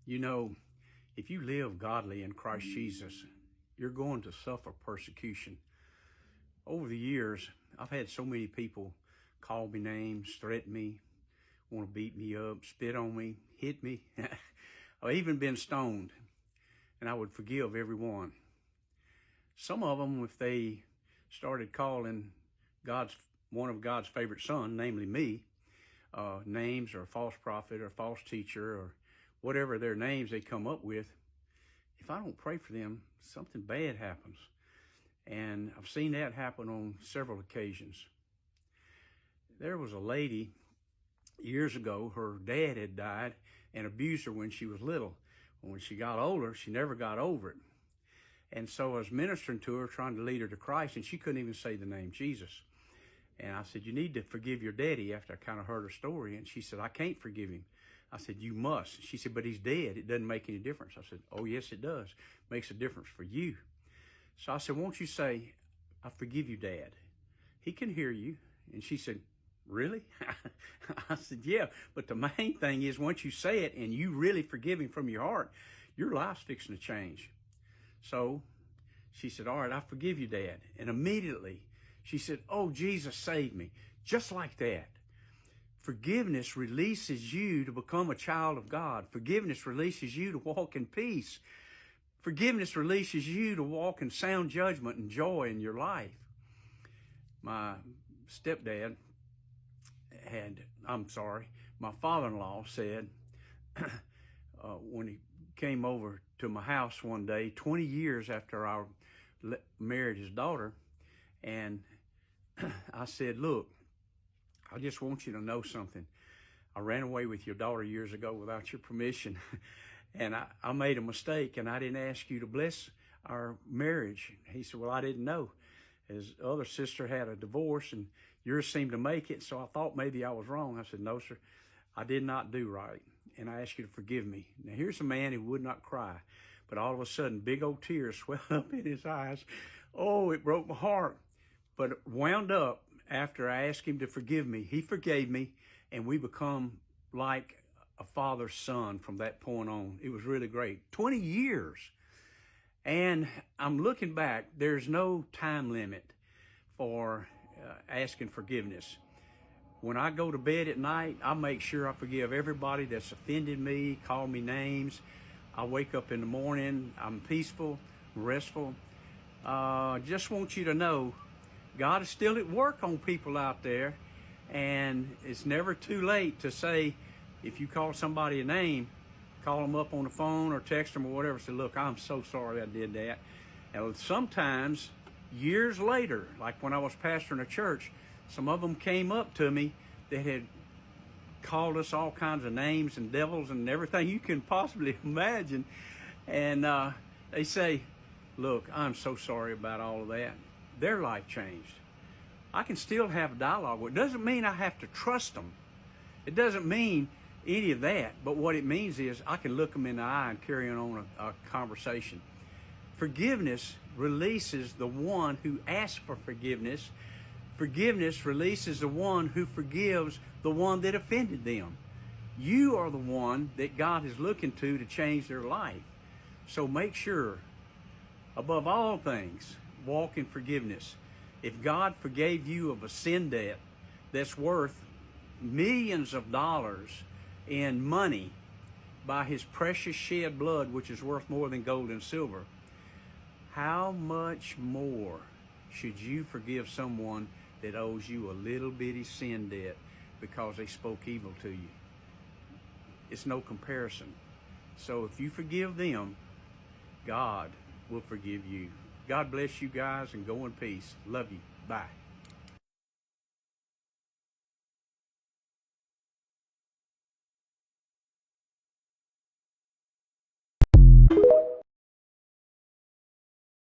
You know, if you live godly in Christ Jesus, you're going to suffer persecution. Over the years, I've had so many people call me names, threaten me, want to beat me up, spit on me, hit me. I've even been stoned, and I would forgive every one. Some of them, if they started calling one of God's favorite sons, namely me, names or false prophet or false teacher or whatever their names they come up with, if I don't pray for them, something bad happens. And I've seen that happen on several occasions. There was a lady years ago, her dad had died and abused her when she was little. When she got older, she never got over it. And so I was ministering to her, trying to lead her to Christ, and she couldn't even say the name Jesus. And I said, you need to forgive your daddy, after I kind of heard her story. And she said, I can't forgive him. I said, you must. She said, but he's dead. It doesn't make any difference. I said, oh, yes, it does. It makes a difference for you. So I said, won't you say, I forgive you, Dad? He can hear you. And she said, really? I said, yeah, but the main thing is once you say it and you really forgive him from your heart, your life's fixing to change. So she said, all right, I forgive you, Dad. And immediately she said, oh, Jesus saved me. Just like that. Forgiveness releases you to become a child of God. Forgiveness releases you to walk in peace. Forgiveness releases you to walk in sound judgment and joy in your life. My father-in-law said, when he came over to my house one day, 20 years after I married his daughter, and I said, look, I just want you to know something. I ran away with your daughter years ago without your permission, and I made a mistake, and I didn't ask you to bless our marriage. He said, well, I didn't know. His other sister had a divorce, and yours seemed to make it, so I thought maybe I was wrong. I said, no, sir, I did not do right, and I ask you to forgive me. Now, here's a man who would not cry, but all of a sudden, big old tears swelled up in his eyes. Oh, it broke my heart. But it wound up, after I asked him to forgive me, he forgave me, and we become like a father's son from that point on. It was really great. 20 years. And I'm looking back, there's no time limit for asking forgiveness. When I go to bed at night, I make sure I forgive everybody that's offended me, called me names. I wake up in the morning, I'm peaceful, restful. Just want you to know, God is still at work on people out there, and it's never too late to say, if you call somebody a name, call them up on the phone or text them or whatever, say, look, I'm so sorry I did that. And sometimes, years later, like when I was pastoring a church, some of them came up to me that had called us all kinds of names and devils and everything you can possibly imagine. And they say, look, I'm so sorry about all of that. Their life changed. I can still have a dialogue with them. It doesn't mean I have to trust them. It doesn't mean any of that. But what it means is I can look them in the eye and carry on a conversation. Forgiveness releases the one who asks for forgiveness. Forgiveness releases the one who forgives the one that offended them. You are the one that God is looking to change their life. So make sure, above all things, walk in forgiveness. If God forgave you of a sin debt that's worth millions of dollars in money by his precious shed blood, which is worth more than gold and silver, how much more should you forgive someone that owes you a little bitty sin debt because they spoke evil to you? It's no comparison. So if you forgive them, God will forgive you. God bless you guys, and go in peace. Love you. Bye.